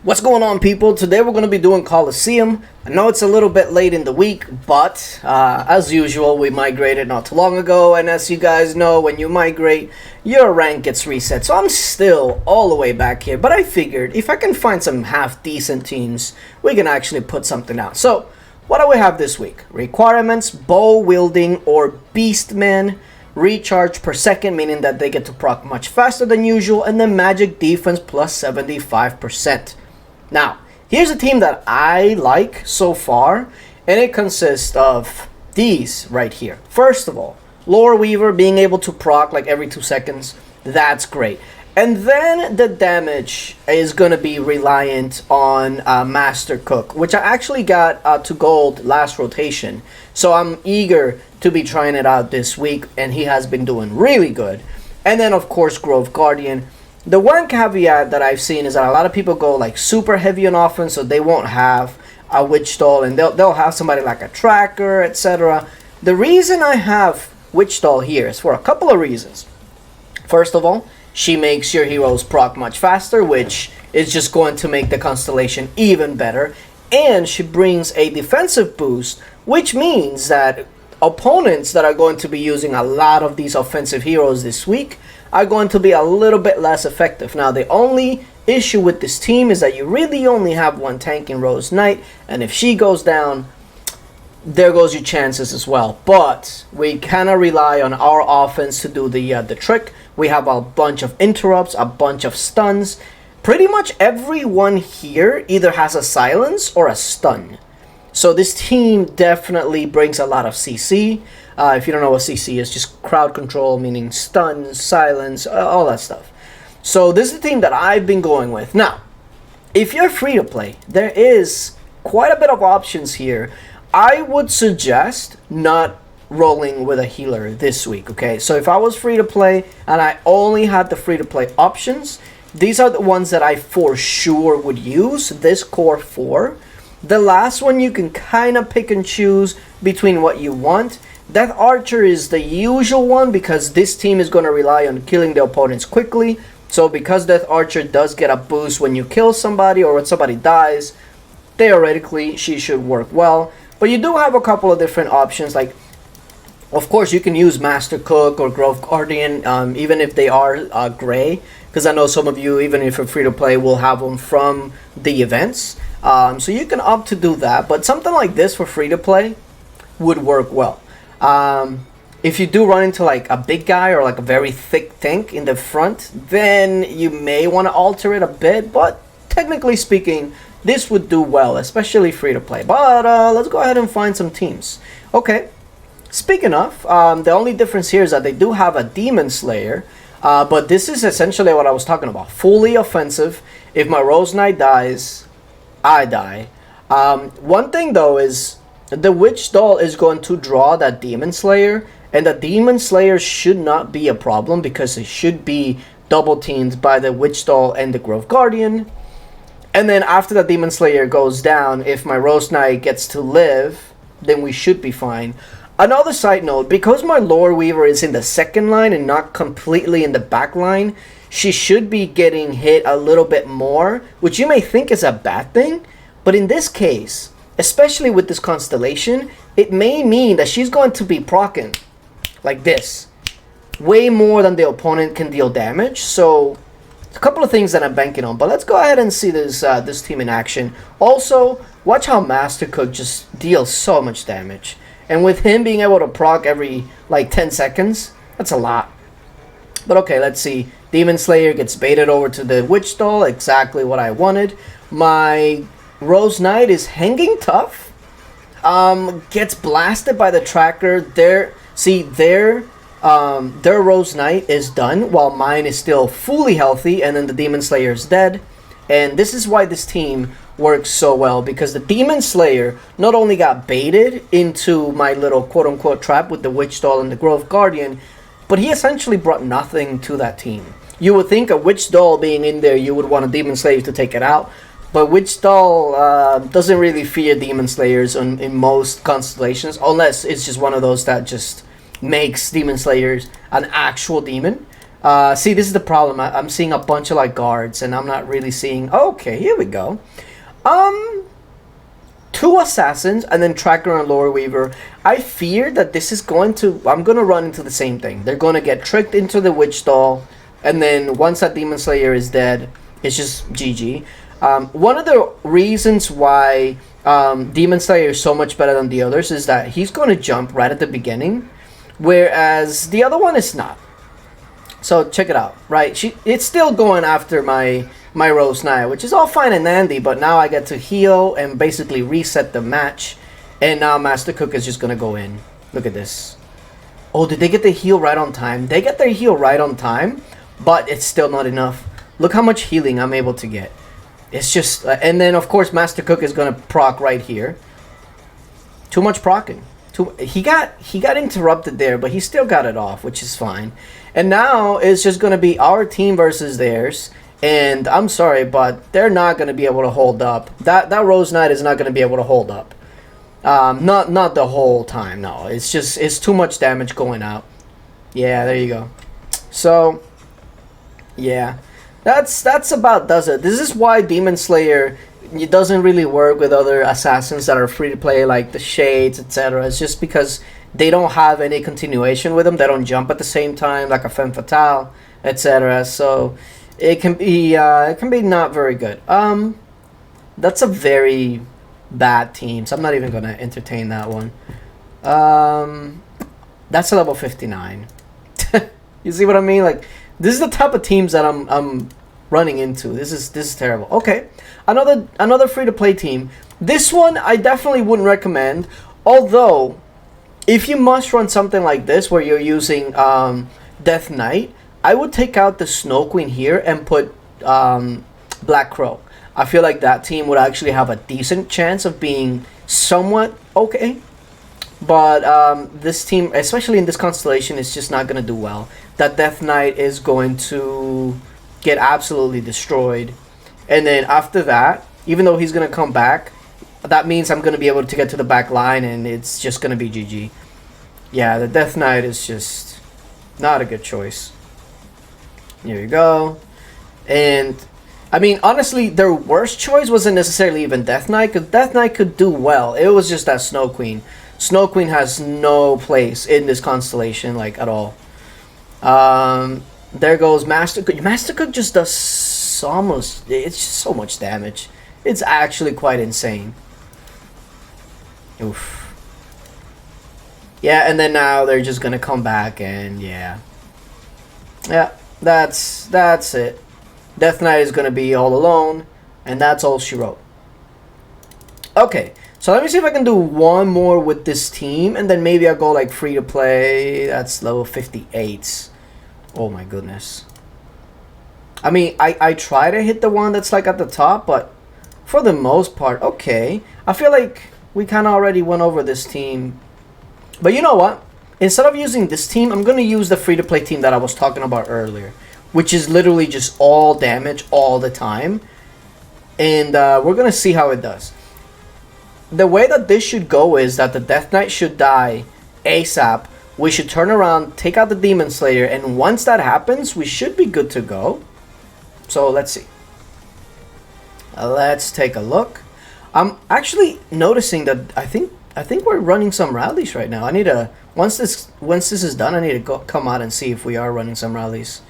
What's going on, people? Today we're going to be doing Coliseum. I know it's a little bit late in the week, but as usual, we migrated not too long ago, and as you guys know, when you migrate, your rank gets reset. So I'm still all the way back here, but I figured if I can find some half-decent teams, we can actually put something out. So, what do we have this week? Requirements: bow wielding or beastman. Recharge per second, meaning that they get to proc much faster than usual, and then magic defense plus 75%. Now, here's a team that I like so far, and it consists of these right here. First of all, Lore Weaver being able to proc like every 2 seconds, that's great. And then the damage is going to be reliant on Master Cook, which I actually got to gold last rotation. So I'm eager to be trying it out this week, and he has been doing really good. And then, of course, Grove Guardian. The one caveat that I've seen is that a lot of people go like super heavy on offense, so they won't have a Witch Doll, and they'll have somebody like a Tracker, etc. The reason I have Witch Doll here is for a couple of reasons. First of all, she makes your heroes proc much faster, which is just going to make the constellation even better. And she brings a defensive boost, which means that opponents that are going to be using a lot of these offensive heroes this week are going to be a little bit less effective. Now, the only issue with this team is that you really only have one tank in Rose Knight, and if she goes down, there goes your chances as well. But we cannot rely on our offense to do the trick. We have a bunch of interrupts, a bunch of stuns. Pretty much everyone here either has a silence or a stun. So this team definitely brings a lot of CC. If you don't know what CC is, just crowd control, meaning stun, silence, all that stuff. So this is the team that I've been going with. Now, if you're free to play, there is quite a bit of options here. I would suggest not rolling with a healer this week, okay? So if I was free to play and I only had the free to play options, these are the ones that I for sure would use, this core 4. The last one you can kind of pick and choose between what you want. Death Archer is the usual one because this team is going to rely on killing the opponents quickly. So because Death Archer does get a boost when you kill somebody or when somebody dies, theoretically she should work well. But you do have a couple of different options, like of course you can use Master Cook or Grove Guardian, even if they are gray, because I know some of you, even if you're free to play, will have them from the events. So you can opt to do that, but something like this for free to play would work well. If you do run into like a big guy or like a very thick tank in the front, then you may want to alter it a bit, but technically speaking, this would do well, especially free to play. But let's go ahead and find some teams. Okay, speaking of, the only difference here is that they do have a Demon Slayer, but this is essentially what I was talking about. Fully offensive. If my Rose Knight dies, I die. One thing though is the Witch Doll is going to draw that Demon Slayer, and the Demon Slayer should not be a problem because it should be double teamed by the Witch Doll and the Grove Guardian. And then after the Demon Slayer goes down, if my Rose Knight gets to live, then we should be fine. Another side note, because my Lore Weaver is in the second line and not completely in the back line, she should be getting hit a little bit more, which you may think is a bad thing. But in this case, especially with this constellation, it may mean that she's going to be proccing like this, way more than the opponent can deal damage. So a couple of things that I'm banking on, but let's go ahead and see this this team in action. Also, watch how Master Cook just deals so much damage, and with him being able to proc every like 10 seconds, that's a lot. But okay, let's see. Demon Slayer gets baited over to the Witch Doll, exactly what I wanted. My Rose Knight is hanging tough. Gets blasted by the Tracker. Their Rose Knight is done, while mine is still fully healthy, and then the Demon Slayer is dead. And this is why this team works so well, because the Demon Slayer not only got baited into my little quote-unquote trap with the Witch Doll and the Grove Guardian, but he essentially brought nothing to that team. You would think a Witch Doll being in there, you would want a Demon Slayer to take it out, but Witch Doll doesn't really fear Demon Slayers in most constellations, unless it's just one of those that just makes Demon Slayers an actual demon. See, this is the problem. I'm seeing a bunch of like guards, and I'm not really seeing. Okay, here we go. Two assassins and then Tracker and Lore Weaver. I fear that this is going to. I'm gonna run into the same thing. They're gonna get tricked into the witch doll, and then once that Demon Slayer is dead, it's just GG. One of the reasons why Demon Slayer is so much better than the others is that he's gonna jump right at the beginning, whereas the other one is not. So check it out, right? It's still going after my Rose Naya, which is all fine and dandy, but now I get to heal and basically reset the match, and now Master Cook is just gonna go in. Look at this. Oh, did they get the heal right on time? They get their heal right on time, but it's still not enough. Look how much healing I'm able to get. It's just, and then of course Master Cook is gonna proc right here. Too much procking. He got interrupted there, but he still got it off, which is fine. And now it's just gonna be our team versus theirs. And I'm sorry, but they're not gonna be able to hold up. That Rose Knight is not gonna be able to hold up. Not the whole time. No, it's too much damage going out. Yeah, there you go. So, yeah, that's about does it. This is why Demon Slayer, it doesn't really work with other assassins that are free to play, like the Shades, etc. It's just because they don't have any continuation with them. They don't jump at the same time, like a Femme Fatale, etc. So it can be not very good. That's a very bad team. So I'm not even gonna entertain that one. That's a level 59. You see what I mean? Like, this is the type of teams that I'm running into. This is terrible. Okay, another free to play team. This one I definitely wouldn't recommend. Although, if you must run something like this where you're using Death Knight, I would take out the Snow Queen here and put Black Crow. I feel like that team would actually have a decent chance of being somewhat okay. But this team, especially in this constellation, is just not going to do well. That Death Knight is going to get absolutely destroyed. And then after that, even though he's going to come back, that means I'm going to be able to get to the back line, and it's just going to be GG. Yeah, the Death Knight is just not a good choice. Here you go. And, I mean, honestly, their worst choice wasn't necessarily even Death Knight, because Death Knight could do well. It was just that Snow Queen. Snow Queen has no place in this constellation, like, at all. There goes Master Cook. Master Cook just does almost, it's just so much damage. It's actually quite insane. Oof. Yeah, and then now they're just gonna come back, and yeah. Yeah, that's it. Death Knight is gonna be all alone, and that's all she wrote. Okay, so let me see if I can do one more with this team, and then maybe I'll go like free to play. That's level 58. Oh my goodness. I mean, I try to hit the one that's like at the top, but for the most part, okay. I feel like we kind of already went over this team. But you know what? Instead of using this team, I'm going to use the free-to-play team that I was talking about earlier, which is literally just all damage all the time. And we're going to see how it does. The way that this should go is that the Death Knight should die ASAP. We should turn around, take out the Demon Slayer, and once that happens, we should be good to go. So let's see. Let's take a look. I'm actually noticing that I think we're running some rallies right now. I need to once this is done, I need to come out and see if we are running some rallies.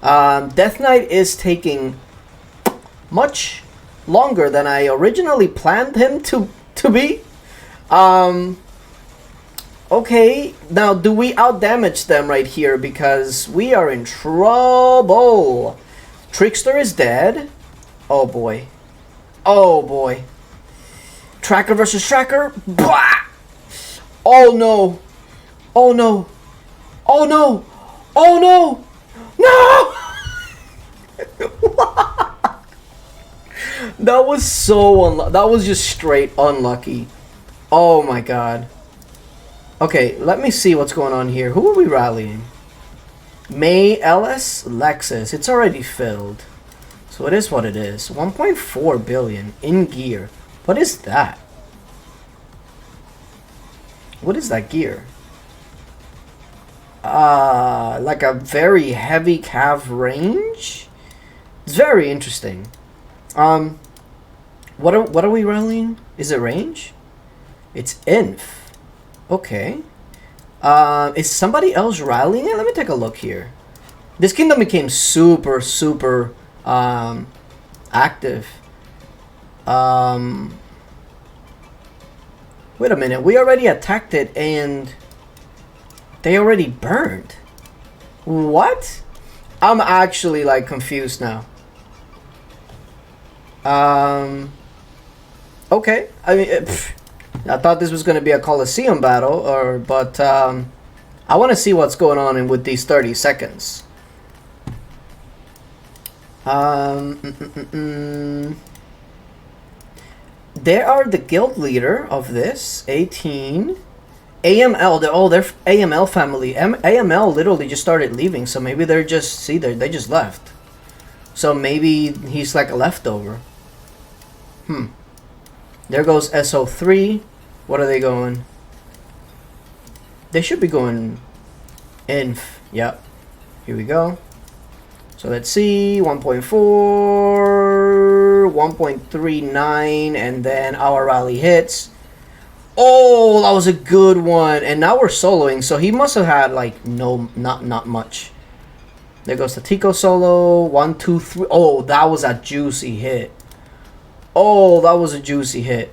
Death Knight is taking much longer than I originally planned him to be. Okay, now do we outdamage them right here? Because we are in trouble. Trickster is dead. Oh boy. Oh boy. Tracker versus Tracker. Blah! Oh no. Oh no. Oh no. Oh no. No! That was so that was just straight unlucky. Oh my god. Okay, let me see what's going on here. Who are we rallying? May Ellis Lexus. It's already filled. So it is what it is. 1.4 billion in gear. What is that? What is that gear? like a very heavy cav range. It's very interesting. What are we rallying? Is it range? It's inf. Okay. Is somebody else rallying it? Let me take a look here. This kingdom became super active. Wait a minute. We already attacked it and they already burned. What? I'm actually like confused now. Okay. I mean, I thought this was going to be a Coliseum battle, but I want to see what's going on with these 30 seconds. They are the guild leader of this 18 AML. They're AML family. AML literally just started leaving, so maybe they're just they just left. So maybe he's like a leftover. There goes SO3. What are they going? They should be going inf. Yep. Here we go. So let's see. 1.4, 1.39, and then our rally hits. Oh, that was a good one. And now we're soloing, so he must have had like not much. There goes the Tico solo. 1, 2, 3. Oh, that was a juicy hit. Oh, that was a juicy hit.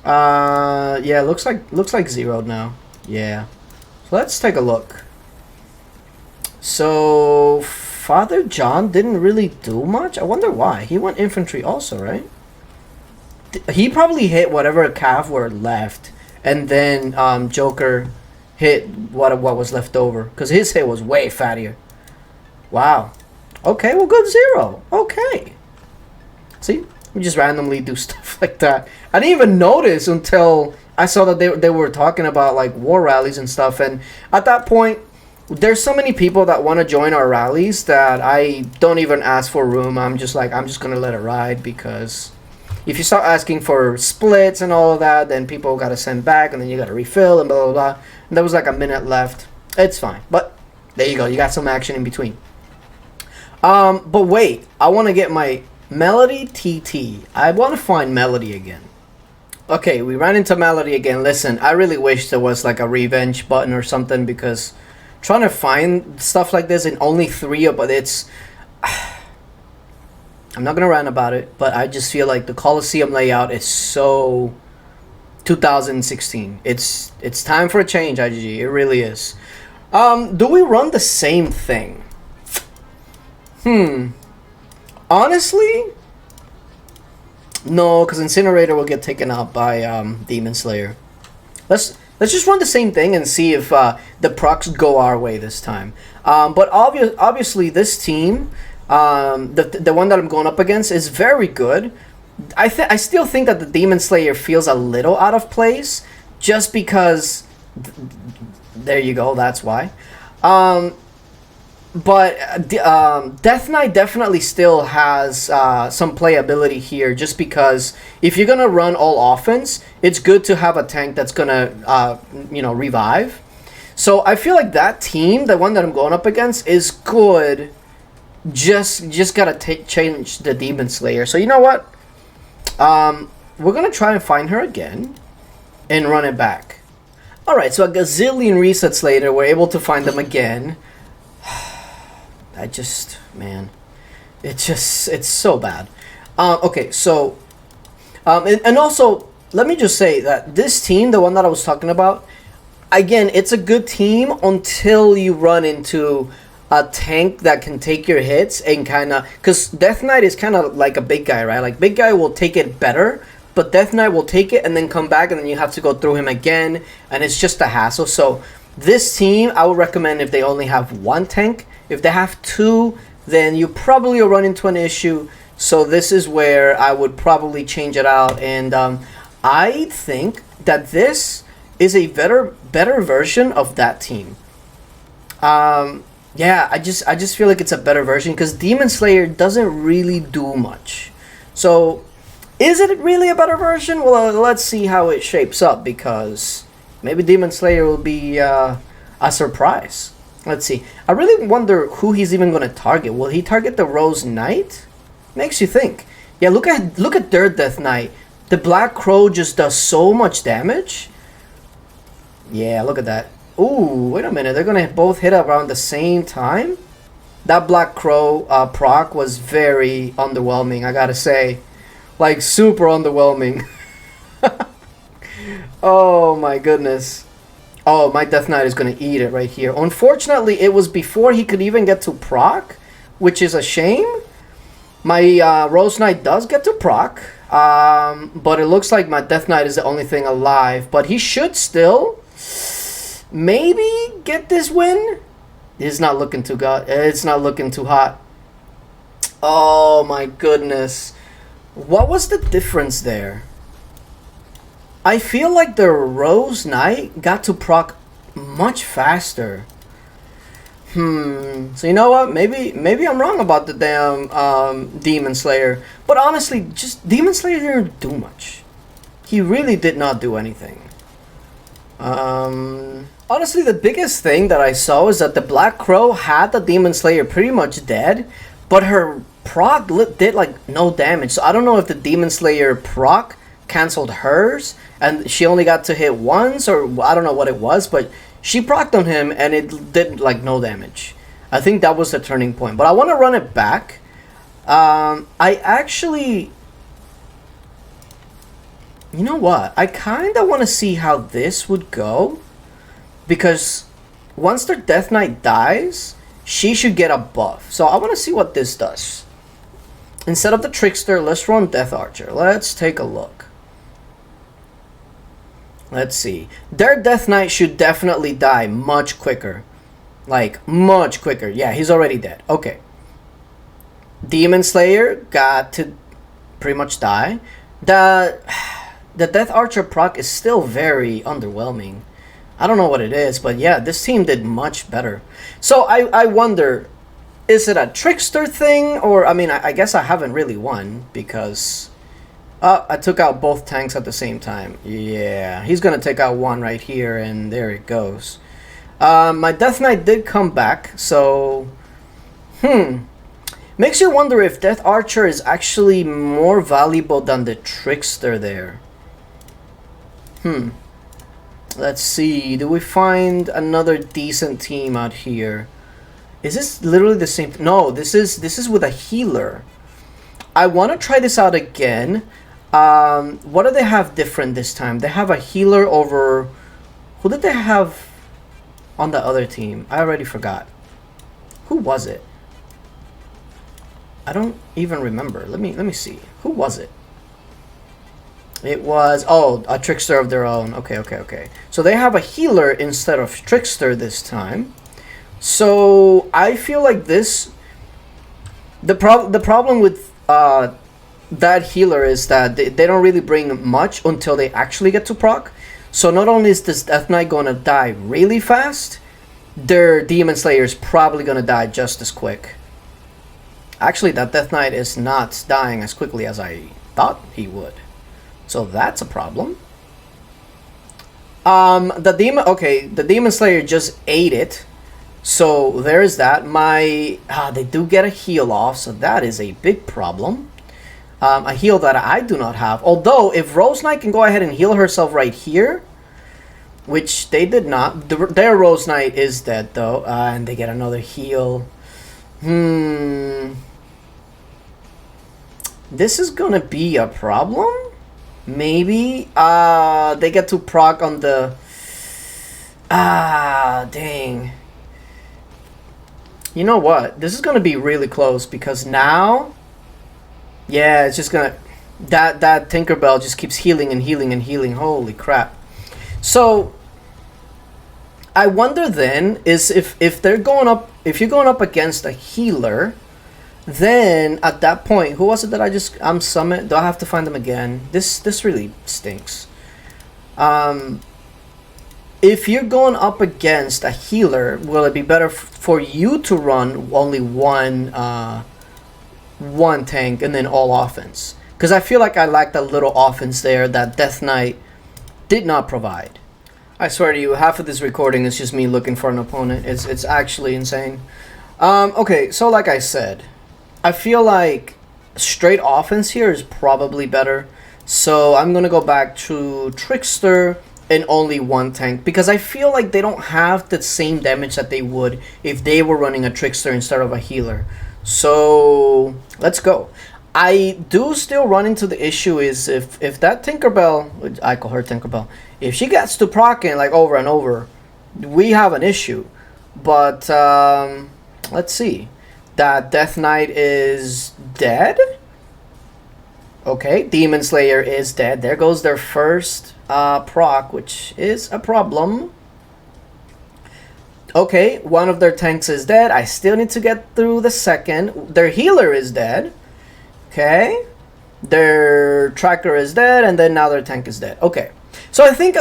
Yeah, looks like zeroed now. Yeah. So let's take a look. So Father John didn't really do much. I wonder why. He went infantry also, right? He probably hit whatever cav were left, and then Joker hit what was left over, because his hit was way fattier. Wow. Okay, well, good zero. Okay. See, we just randomly do stuff like that. I didn't even notice until I saw that they were talking about like war rallies and stuff, and at that point, there's so many people that want to join our rallies that I don't even ask for room. I'm just gonna let it ride, because if you start asking for splits and all of that, then people gotta send back, and then you gotta refill and blah blah blah. And there was like a minute left. It's fine, but there you go. You got some action in between. But wait, I want to get my Melody TT. I want to find Melody again. Okay, we ran into Melody again. Listen, I really wish there was like a revenge button or something, because trying to find stuff like this in only 3, but it's... I'm not gonna rant about it, but I just feel like the Coliseum layout is so 2016. It's time for a change, IGG. It really is. Do we run the same thing? Honestly, no, because Incinerator will get taken out by Demon Slayer. Let's just run the same thing and see if the procs go our way this time. But obviously, this team, the one that I'm going up against, is very good. I still think that the Demon Slayer feels a little out of place, just because. There you go. That's why. But Death Knight definitely still has some playability here, just because if you're gonna run all offense, it's good to have a tank that's gonna revive. So I feel like that team, the one that I'm going up against, is good. Just gotta change the Demon Slayer. So you know what? We're gonna try and find her again and run it back. All right. So a gazillion resets later, we're able to find them again. It's so bad. Okay, so, and also, let me just say that this team, the one that I was talking about, again, it's a good team until you run into a tank that can take your hits and kind of, because Death Knight is kind of like a big guy, right? Like, big guy will take it better, but Death Knight will take it and then come back, and then you have to go through him again, and it's just a hassle. So this team, I would recommend if they only have 1 tank. If they have 2, then you probably will run into an issue. So this is where I would probably change it out. And I think that this is a better version of that team. Yeah, I just feel like it's a better version, because Demon Slayer doesn't really do much. So is it really a better version? Well, let's see how it shapes up, because maybe Demon Slayer will be a a surprise. Let's see. I really wonder who he's even going to target. Will he target the Rose Knight? Makes you think. Yeah, look at their Death Knight. The Black Crow just does so much damage. Yeah, look at that. Ooh, wait a minute. They're going to both hit around the same time? That Black Crow proc was very underwhelming, I gotta say. Like, super underwhelming. Oh my goodness. Oh, my Death Knight is going to eat it right here. Unfortunately, it was before he could even get to proc, which is a shame. My Rose Knight does get to proc, but it looks like my Death Knight is the only thing alive. But he should still maybe get this win. It's not looking too good. It's not looking too hot. Oh my goodness. What was the difference there? I feel like the Rose Knight got to proc much faster. So you know what? Maybe I'm wrong about the damn Demon Slayer. But honestly, just Demon Slayer didn't do much. He really did not do anything. Honestly, the biggest thing that I saw is that the Black Crow had the Demon Slayer pretty much dead, but her proc did like no damage. So I don't know if the Demon Slayer proc canceled hers and she only got to hit once, or I don't know what it was, but she procced on him and it did like no damage. I think that was the turning point. But I want to run it back. I actually, you know what? I kind of want to see how this would go, because once their Death Knight dies, she should get a buff. So I want to see what this does. Instead of the Trickster, let's run Death Archer. Let's take a look. Let's see. Their Death Knight should definitely die much quicker. Like, much quicker. Yeah, he's already dead. Okay. Demon Slayer got to pretty much die. The Death Archer proc is still very underwhelming. I don't know what it is, but yeah, this team did much better. So I wonder, is it a Trickster thing? Or, I mean, I guess I haven't really won because I took out both tanks at the same time. Yeah, he's going to take out one right here, and there it goes. My Death Knight did come back, so... Makes you wonder if Death Archer is actually more valuable than the Trickster there. Let's see. Do we find another decent team out here? Is this literally the same? No, this is with a healer. I want to try this out again. What do they have different this time? They have a healer over... Who did they have on the other team? I already forgot. Who was it? I don't even remember. Let me see. Who was it? It was, oh, a Trickster of their own. Okay. So they have a healer instead of Trickster this time. So I feel like this, the problem with that healer is that they don't really bring much until they actually get to proc. So not only is this Death Knight going to die really fast, their Demon Slayer is probably going to die just as quick. Actually, that Death Knight is not dying as quickly as I thought he would. So that's a problem. The Demon Slayer just ate it. So there's that. They do get a heal off, so that is a big problem. A heal that I do not have. Although, if Rose Knight can go ahead and heal herself right here, which they did not. Their Rose Knight is dead, though. And they get another heal. This is gonna be a problem? Maybe? They get to proc on the... dang. You know what? This is gonna be really close, because now... Yeah, it's just gonna... That Tinkerbell just keeps healing and healing and healing. Holy crap. So... I wonder then, is if they're going up... If you're going up against a healer... Then, at that point, who was it that I'm summoned? Do I have to find them again? This really stinks. If you're going up against a healer, will it be better for you to run only one tank and then all offense? Because I feel like I lacked a little offense there that Death Knight did not provide. I swear to you, half of this recording is just me looking for an opponent. It's actually insane. Okay, so like I said, I feel like straight offense here is probably better. So I'm gonna go back to Trickster and only one tank, because I feel like they don't have the same damage that they would if they were running a Trickster instead of a healer. So let's go. I do still run into the issue is if that Tinkerbell, I call her Tinkerbell, if she gets to proccing like over and over, we have an issue. But let's see. That Death Knight is dead. Okay, Demon Slayer is dead. There goes their first proc, which is a problem. Okay, one of their tanks is dead. I still need to get through the second. Their healer is dead. Okay, their tracker is dead, and then now their tank is dead. Okay, so I think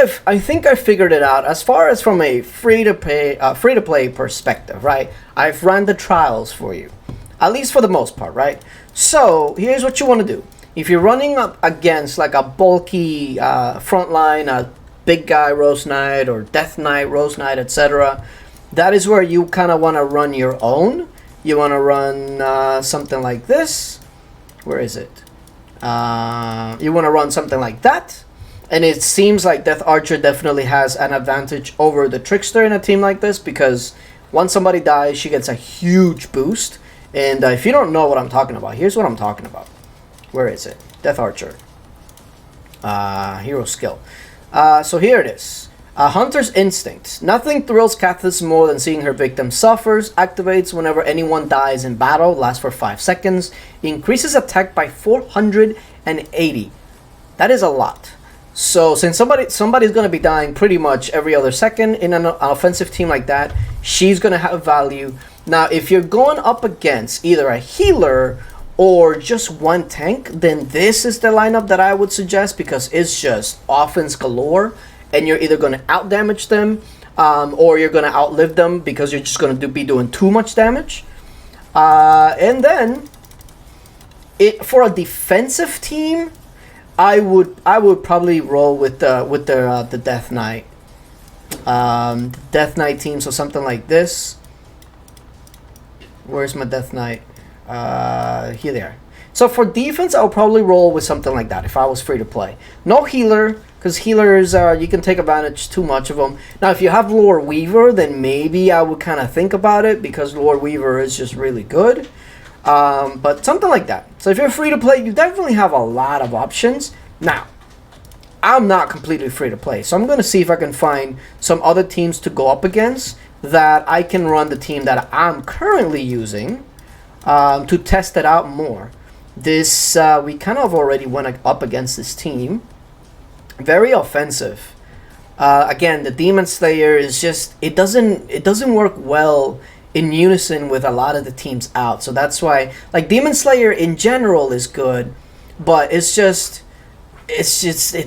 I figured it out as far as from a free to play perspective, right? I've run the trials for you, at least for the most part, right? So here's what you want to do. If you're running up against like a bulky frontline, a big guy Rose Knight or Death Knight, Rose Knight, etc., that is where you kind of want to run your own. You want to run something like this. Where is it? You want to run something like that. And it seems like Death Archer definitely has an advantage over the Trickster in a team like this, because once somebody dies, she gets a huge boost. And if you don't know what I'm talking about, here's what I'm talking about. Where is it? Death Archer. Hero skill. So here it is. Hunter's Instinct. Nothing thrills Kathis more than seeing her victim suffers. Activates whenever anyone dies in battle. Lasts for 5 seconds. Increases attack by 480. That is a lot. So since somebody's going to be dying pretty much every other second in an offensive team like that, she's going to have value. Now, if you're going up against either a healer or just one tank, then this is the lineup that I would suggest, because it's just offense galore. And you're either going to outdamage them or you're going to outlive them, because you're just going to be doing too much damage. And then for a defensive team, I would probably roll with the Death Knight. Death Knight team, so something like this. Where's my Death Knight? Here they are. So for defense, I'll probably roll with something like that if I was free to play. No healer, because healers, you can take advantage too much of them. Now, if you have Lord Weaver, then maybe I would kind of think about it, because Lord Weaver is just really good. But something like that. So if you're free to play, you definitely have a lot of options. Now, I'm not completely free to play, so I'm going to see if I can find some other teams to go up against that I can run the team that I'm currently using to test it out more. This we kind of already went up against this team. Very offensive. Again, the Demon Slayer is just it doesn't work well in unison with a lot of the teams out. So that's why, like, Demon Slayer in general is good, but it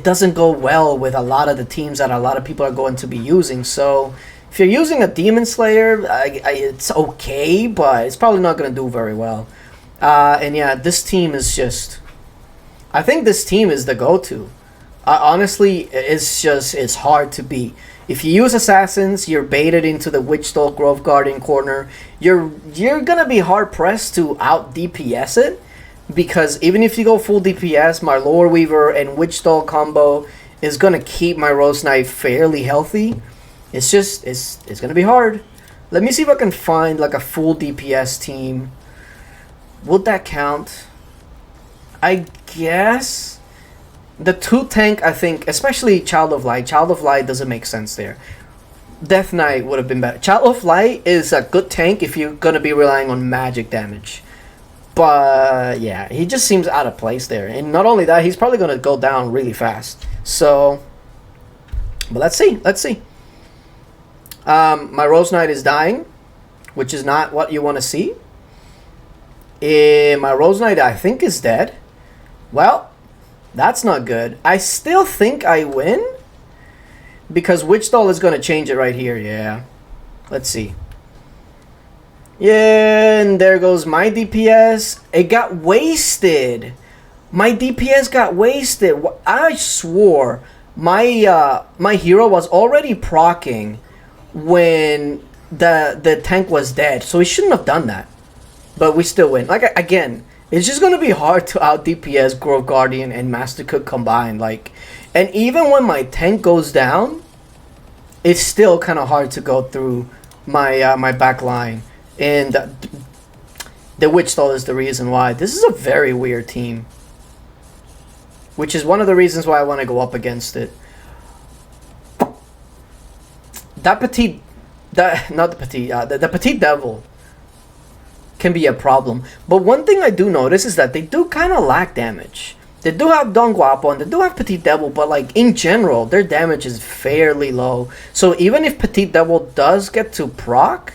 doesn't go well with a lot of the teams that a lot of people are going to be using. So if you're using a Demon Slayer, it's okay, but it's probably not going to do very well. And yeah, this team is just... I think this team is the go-to. Honestly, it's hard to beat. If you use Assassins, you're baited into the Witch Doll Grove Guardian corner. You're going to be hard-pressed to out-DPS it, because even if you go full DPS, my Lord Weaver and Witch Doll combo is going to keep my Rose Knight fairly healthy. It's going to be hard. Let me see if I can find like a full DPS team. Would that count? I guess. The 2 tank, I think, especially Child of Light. Child of Light doesn't make sense there. Death Knight would have been better. Child of Light is a good tank if you're going to be relying on magic damage. But yeah, he just seems out of place there. And not only that, he's probably going to go down really fast. So, but let's see. Let's see. My Rose Knight is dying, which is not what you want to see. My Rose Knight, I think, is dead. Well, that's not good. I still think I win, because Witch Doll is going to change it right here. Yeah. Let's see. Yeah, and there goes my DPS. It got wasted. My DPS got wasted. I swore my hero was already proccing when the tank was dead, so he shouldn't have done that. But we still win. Like, again, it's just gonna be hard to out DPS Grove Guardian and Master Cook combined. Like, and even when my tank goes down, it's still kind of hard to go through my back line. And the Witch Stall is the reason why. This is a very weird team, which is one of the reasons why I want to go up against it. That Petite, not the Petite, the Petite Devil can be a problem. But one thing I do notice is that they do kind of lack damage. They do have Don Guapo and they do have Petite Devil, but like in general, their damage is fairly low. So even if Petite Devil does get to proc,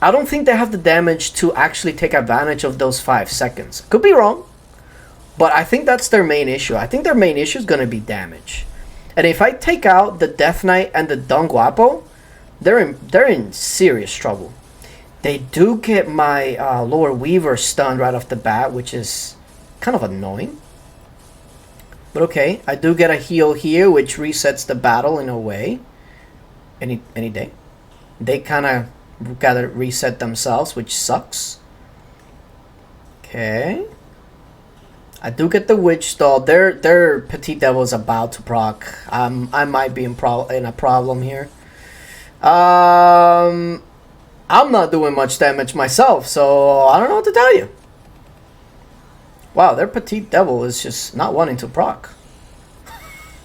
I don't think they have the damage to actually take advantage of those 5 seconds. Could be wrong, but I think that's their main issue. I think their main issue is going to be damage. And if I take out the Death Knight and the Don Guapo, they're in serious trouble. They do get my Lord Weaver stunned right off the bat, which is kind of annoying. But okay, I do get a heal here, which resets the battle in a way. Any day. They kind of gotta reset themselves, which sucks. Okay. I do get the Witch Stall. Their Petite Devil is about to proc. I might be in a problem here. I'm not doing much damage myself, so I don't know what to tell you. Wow, their Petite Devil is just not wanting to proc.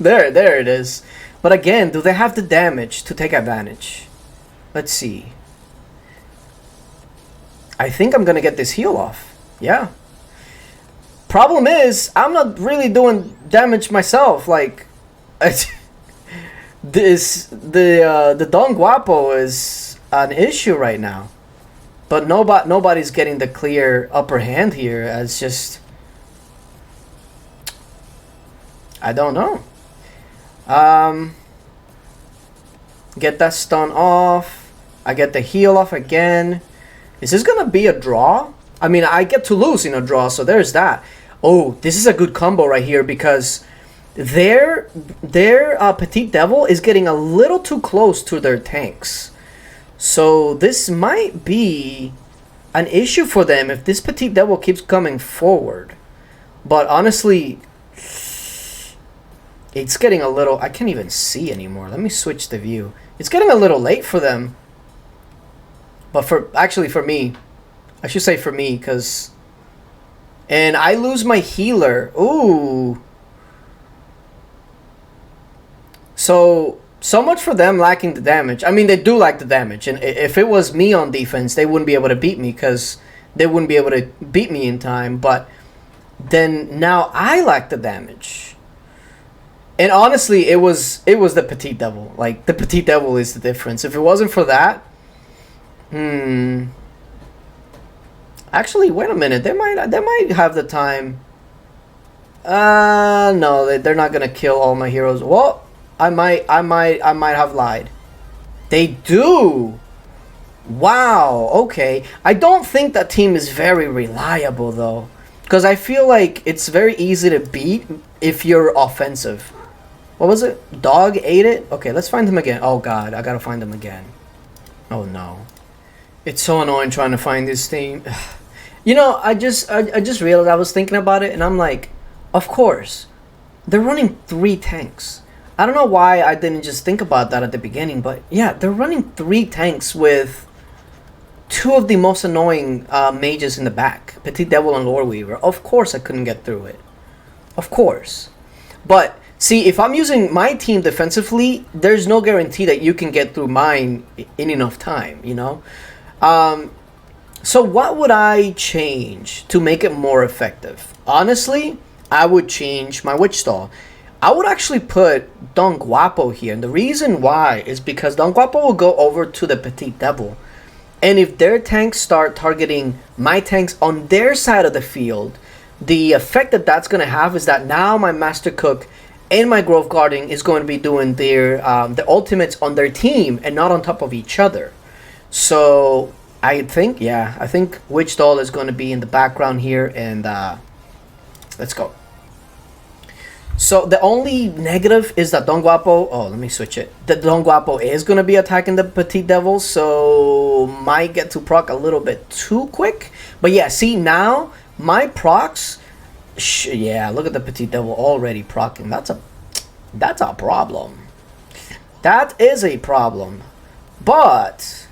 there it is. But again, do they have the damage to take advantage? Let's see. I think I'm gonna get this heal off. Yeah. Problem is, I'm not really doing damage myself. Like, the Don Guapo is an issue right now. But nobody's getting the clear upper hand here. It's just, I don't know. Get that stun off. I get the heal off again. Is this gonna be a draw? I mean, I get to lose in a draw, so there's that. Oh, this is a good combo right here because their Petite Devil is getting a little too close to their tanks. So this might be an issue for them if this Petite Devil keeps coming forward. But honestly, it's getting a little... I can't even see anymore. Let me switch the view. It's getting a little late for them. But actually for me. I should say for me, because... And I lose my healer. Ooh. So much for them lacking the damage. I mean, they do lack the damage. And if it was me on defense, they wouldn't be able to beat me because they wouldn't be able to beat me in time. But then now I lack the damage. And honestly, it was the Petite Devil. Like, the Petite Devil is the difference. If it wasn't for that... Actually, wait a minute. They might have the time. No, they're not gonna kill all my heroes. Well, I might have lied. They do. Wow. Okay. I don't think that team is very reliable though, because I feel like it's very easy to beat if you're offensive. What was it? Dog ate it. Okay, let's find him again. Oh God, I gotta find him again. Oh no. It's so annoying trying to find this team. You know, I just realized I was thinking about it, and I'm like, of course, they're running 3 tanks. I don't know why I didn't just think about that at the beginning, but yeah, they're running 3 tanks with 2 of the most annoying mages in the back, Petite Devil and Lord Weaver. Of course I couldn't get through it. Of course. But, see, if I'm using my team defensively, there's no guarantee that you can get through mine in enough time, you know? So what would I change to make it more effective? Honestly, I would change my Witch Stall. I would actually put Don Guapo here. And the reason why is because Don Guapo will go over to the Petite Devil. And if their tanks start targeting my tanks on their side of the field, the effect that that's going to have is that now my Master Cook and my Grove Guardian is going to be doing their ultimates on their team and not on top of each other. So I think Witch Stall is going to be in the background here, and let's go. So the only negative is that Don Guapo. Oh, let me switch it. The Don Guapo is gonna be attacking the Petite Devil, so might get to proc a little bit too quick. But yeah, see now my procs. Yeah, look at the Petite Devil already procking. That's a problem. That is a problem. But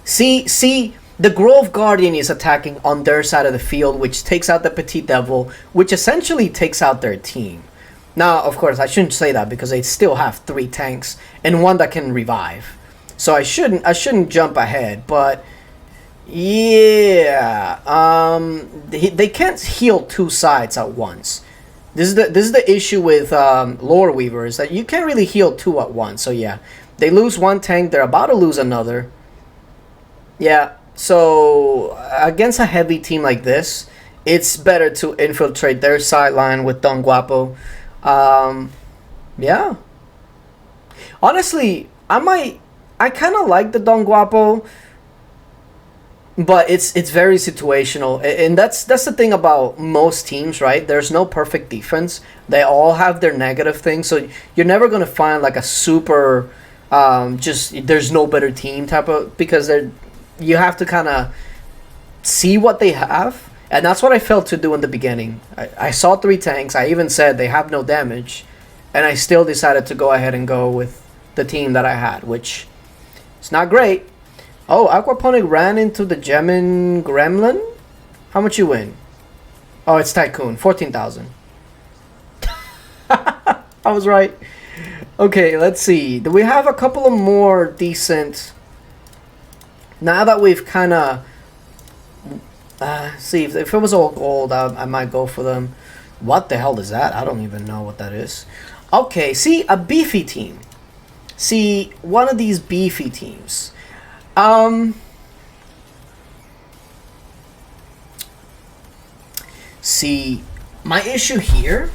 see, the Grove Guardian is attacking on their side of the field, which takes out the Petite Devil, which essentially takes out their team. Now, of course, I shouldn't say that because they still have 3 tanks and 1 that can revive. So I shouldn't jump ahead, but yeah, they can't heal 2 sides at once. This is the issue with Lore Weaver, is that you can't really heal 2 at once. So yeah, they lose 1 tank, they're about to lose another. Yeah, so against a heavy team like this, it's better to infiltrate their sideline with Don Guapo. Yeah. Honestly, I kind of like the Don Guapo, but it's very situational, and that's the thing about most teams, right? There's no perfect defense. They all have their negative things, so you're never gonna find like a super just there's no better team type of, because you have to kind of see what they have, and that's what I failed to do in the beginning. I saw 3 tanks. I even said they have no damage, and I still decided to go ahead and go with the team that I had, which is not great. Oh, Aquaponic ran into the Gemin Gremlin? How much you win? Oh, it's Tycoon. 14,000. I was right. Okay, let's see. Do we have a couple of more decent... Now that we've kind of... see, if it was all gold, I might go for them. What the hell is that? I don't even know what that is. Okay, see, a beefy team. See, one of these beefy teams. See, my issue here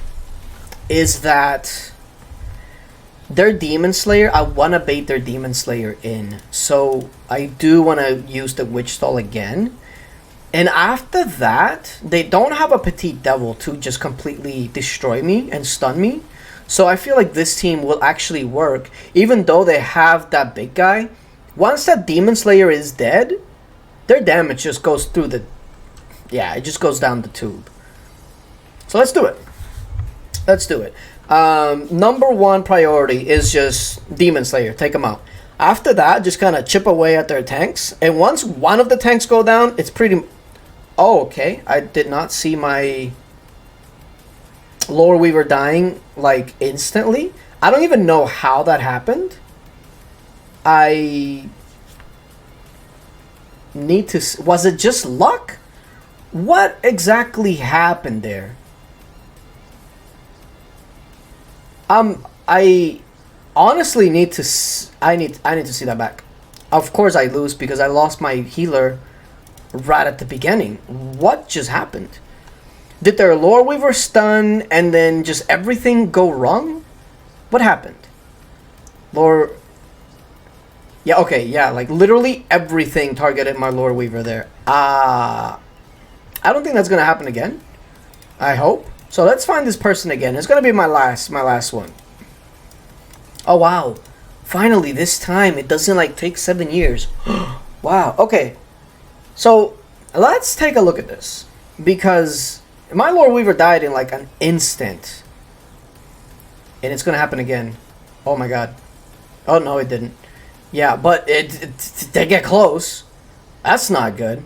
is that their Demon Slayer, I want to bait their Demon Slayer in. So I do want to use the Witch Stall again. And after that, they don't have a Petite Devil to just completely destroy me and stun me. So I feel like this team will actually work, even though they have that big guy. Once that Demon Slayer is dead, their damage just goes through the... Yeah, it just goes down the tube. So let's do it. Let's do it. Number 1 priority is just Demon Slayer. Take them out. After that, just kind of chip away at their tanks. And once one of the tanks go down, it's pretty... Oh, okay. I did not see my Lore Weaver dying, like, instantly. I don't even know how that happened. I need to... Was it just luck? What exactly happened there? I honestly need to... I need to see that back. Of course I lose because I lost my healer right at the beginning. What just happened? Did their Lore Weaver stun and then just everything go wrong? What happened? Lore... Yeah, okay, yeah, like literally everything targeted my Lore Weaver there. I don't think that's gonna happen again. I hope. So let's find this person again. It's gonna be my last one. Oh wow. Finally, this time it doesn't like take 7 years. Wow, okay. So let's take a look at this. Because my Lore Weaver died in like an instant. And it's gonna happen again. Oh my god. Oh no, it didn't. Yeah, but they get close. That's not good.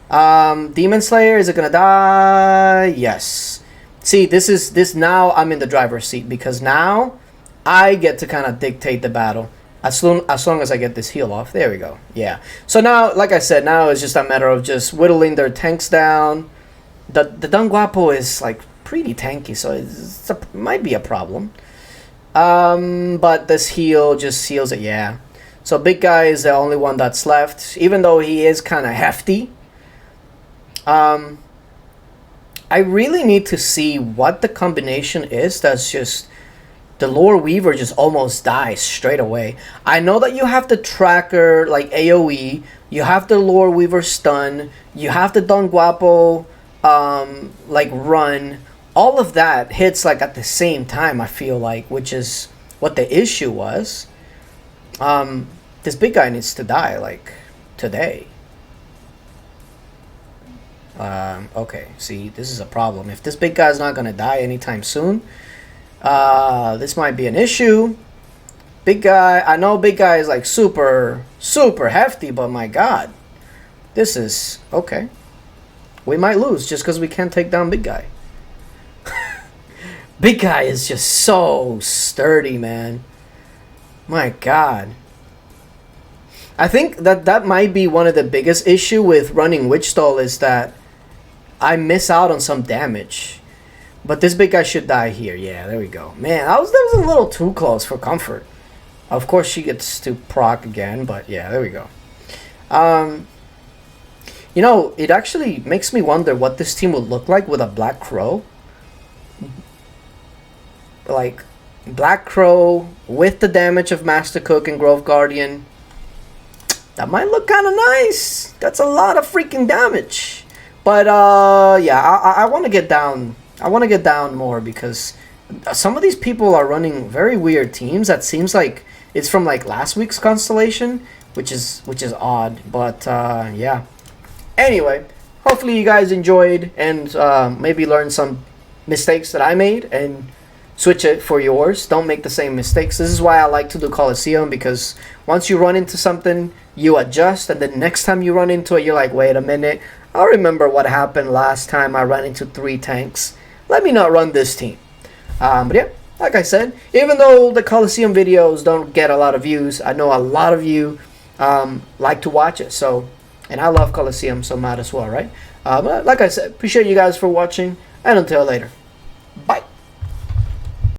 Demon Slayer, is it gonna die? Yes. See, this now I'm in the driver's seat because now I get to kind of dictate the battle. As long as I get this heal off. There we go. Yeah. So now, like I said, now it's just a matter of just whittling their tanks down. The Don Guapo is like pretty tanky, so it might be a problem. But this heal just seals it, yeah. So big guy is the only one that's left, even though he is kind of hefty. I really need to see what the combination is that's just... The Lore Weaver just almost dies straight away. I know that you have the tracker, like AoE. You have the Lore Weaver stun. You have the Don Guapo, like run. all of that hits like at the same time, I feel like, which is what the issue was. This big guy needs to die like today. Okay, see, this is a problem. If this big guy's not gonna die anytime soon, this might be an issue. Big guy, I know big guy is like super hefty, but my god, this is okay. We might lose just because we can't take down big guy. Big guy is just so sturdy, man. My god. I think that might be one of the biggest issue with running Witch Stall is that I miss out on some damage. But this big guy should die here. Yeah, there we go. Man, that was a little too close for comfort. Of course she gets to proc again, but yeah, there we go. You know, it actually makes me wonder what this team would look like with a Black Crow. Like, Black Crow with the damage of Master Cook and Grove Guardian. That might look kind of nice. That's a lot of freaking damage. But, yeah, I want to get down. I want to get down more because some of these people are running very weird teams. That seems like it's from, like, last week's Constellation, which is odd. But, yeah. Anyway, hopefully you guys enjoyed and maybe learned some mistakes that I made and switch it for yours. Don't make the same mistakes. This is why I like to do Coliseum, because once you run into something, you adjust, and then next time you run into it, you're like, wait a minute, I remember what happened last time I ran into 3 tanks. Let me not run this team. But yeah, like I said, even though the Coliseum videos don't get a lot of views, I know a lot of you like to watch it. So, and I love Coliseum, so might as well, right? But like I said, appreciate you guys for watching, and until later, bye.